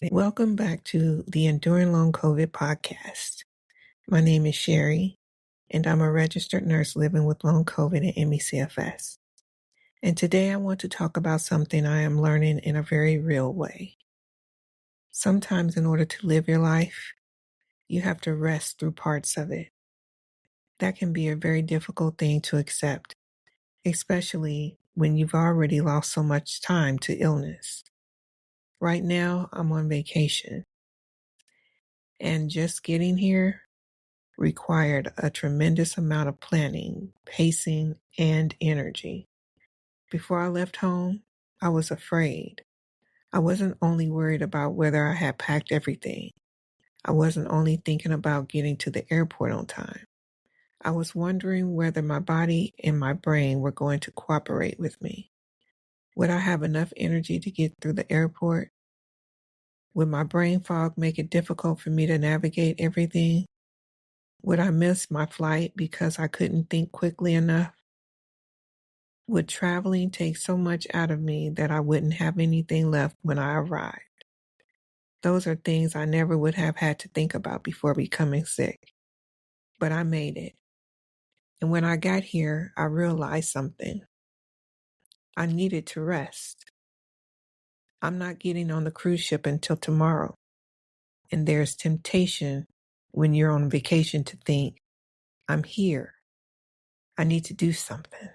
Welcome back to the Enduring Long COVID podcast. My name is Sherry, and I'm a registered nurse living with long COVID and ME/CFS. And today I want to talk about something I am learning in a very real way. Sometimes in order to live your life, you have to rest through parts of it. That can be a very difficult thing to accept, especially when you've already lost so much time to illness. Right now, I'm on vacation, and just getting here required a tremendous amount of planning, pacing, and energy. Before I left home, I was afraid. I wasn't only worried about whether I had packed everything. I wasn't only thinking about getting to the airport on time. I was wondering whether my body and my brain were going to cooperate with me. Would I have enough energy to get through the airport? Would my brain fog make it difficult for me to navigate everything? Would I miss my flight because I couldn't think quickly enough? Would traveling take so much out of me that I wouldn't have anything left when I arrived? Those are things I never would have had to think about before becoming sick. But I made it. And when I got here, I realized something. I needed to rest. I'm not getting on the cruise ship until tomorrow. And there's temptation when you're on vacation to think, I'm here. I need to do something.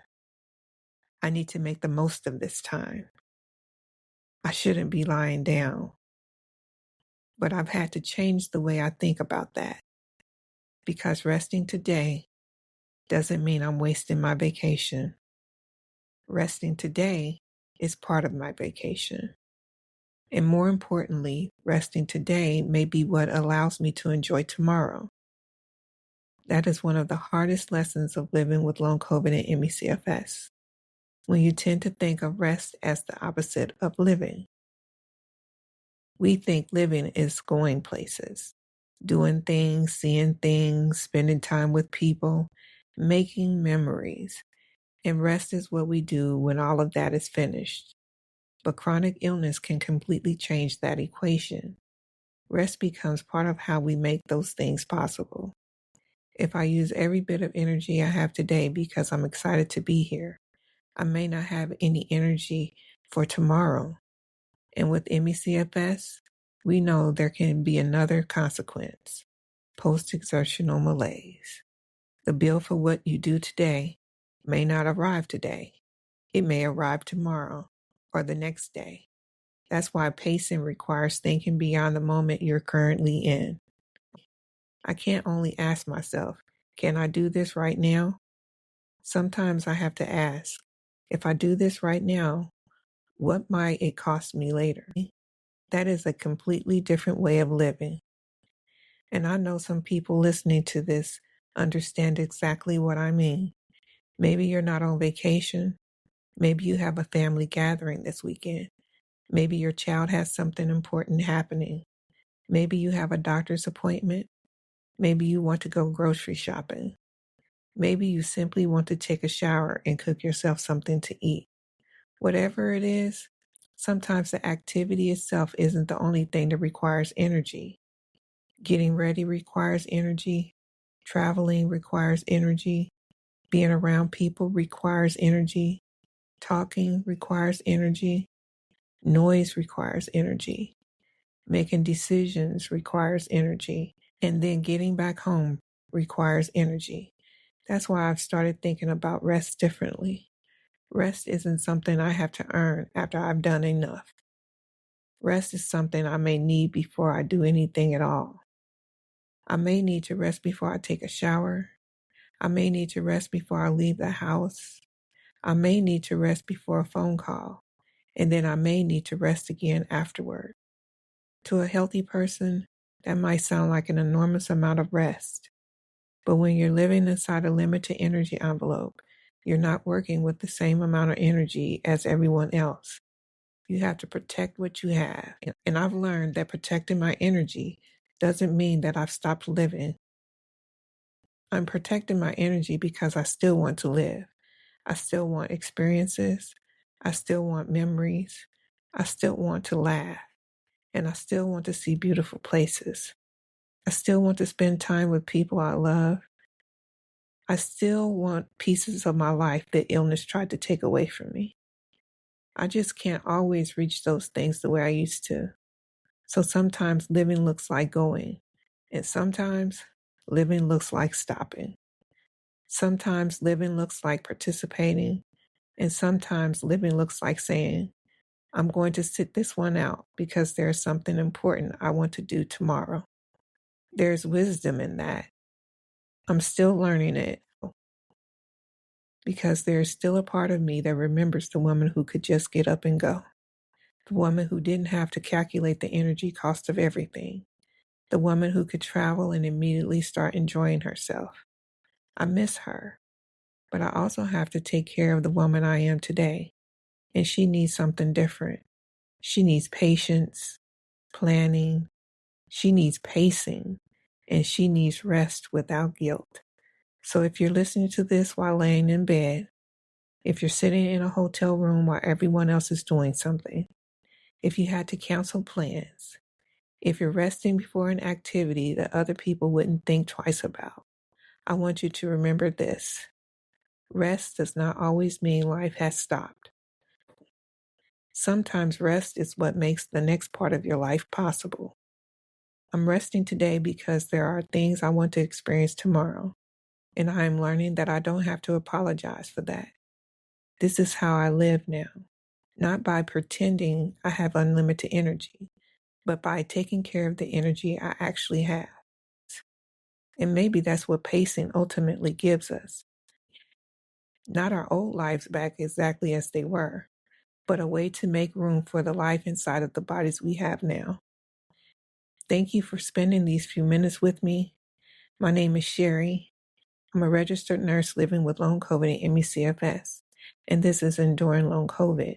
I need to make the most of this time. I shouldn't be lying down. But I've had to change the way I think about that, because resting today doesn't mean I'm wasting my vacation. Resting today is part of my vacation. And more importantly, resting today may be what allows me to enjoy tomorrow. That is one of the hardest lessons of living with long COVID and ME/CFS, when you tend to think of rest as the opposite of living. We think living is going places, doing things, seeing things, spending time with people, making memories. And rest is what we do when all of that is finished. But chronic illness can completely change that equation. Rest becomes part of how we make those things possible. If I use every bit of energy I have today because I'm excited to be here, I may not have any energy for tomorrow. And with ME/CFS, we know there can be another consequence: post-exertional malaise. The bill for what you do today may not arrive today. It may arrive tomorrow or the next day. That's why pacing requires thinking beyond the moment you're currently in. I can't only ask myself, can I do this right now? Sometimes I have to ask, if I do this right now, what might it cost me later? That is a completely different way of living. And I know some people listening to this understand exactly what I mean. Maybe you're not on vacation. Maybe you have a family gathering this weekend. Maybe your child has something important happening. Maybe you have a doctor's appointment. Maybe you want to go grocery shopping. Maybe you simply want to take a shower and cook yourself something to eat. Whatever it is, sometimes the activity itself isn't the only thing that requires energy. Getting ready requires energy. Traveling requires energy. Being around people requires energy. Talking requires energy. Noise requires energy. Making decisions requires energy. And then getting back home requires energy. That's why I've started thinking about rest differently. Rest isn't something I have to earn after I've done enough. Rest is something I may need before I do anything at all. I may need to rest before I take a shower. I may need to rest before I leave the house. I may need to rest before a phone call. And then I may need to rest again afterward. To a healthy person, that might sound like an enormous amount of rest. But when you're living inside a limited energy envelope, you're not working with the same amount of energy as everyone else. You have to protect what you have. And I've learned that protecting my energy doesn't mean that I've stopped living. I'm protecting my energy because I still want to live. I still want experiences. I still want memories. I still want to laugh. and I still want to see beautiful places. I still want to spend time with people I love. I still want pieces of my life that illness tried to take away from me. I just can't always reach those things the way I used to. So sometimes living looks like going, and sometimes living looks like stopping. Sometimes living looks like participating, and sometimes living looks like saying, I'm going to sit this one out because there's something important I want to do tomorrow. There's wisdom in that. I'm still learning it because there's still a part of me that remembers the woman who could just get up and go. The woman who didn't have to calculate the energy cost of everything. The woman who could travel and immediately start enjoying herself. I miss her, but I also have to take care of the woman I am today, and she needs something different. She needs patience, planning, she needs pacing, and she needs rest without guilt. So if you're listening to this while laying in bed, if you're sitting in a hotel room while everyone else is doing something, if you had to cancel plans, if you're resting before an activity that other people wouldn't think twice about, I want you to remember this. Rest does not always mean life has stopped. Sometimes rest is what makes the next part of your life possible. I'm resting today because there are things I want to experience tomorrow, and I am learning that I don't have to apologize for that. This is how I live now, not by pretending I have unlimited energy, but by taking care of the energy I actually have. And maybe that's what pacing ultimately gives us. Not our old lives back exactly as they were, but a way to make room for the life inside of the bodies we have now. Thank you for spending these few minutes with me. My name is Sherry. I'm a registered nurse living with long COVID and ME/CFS, and this is Enduring Long COVID.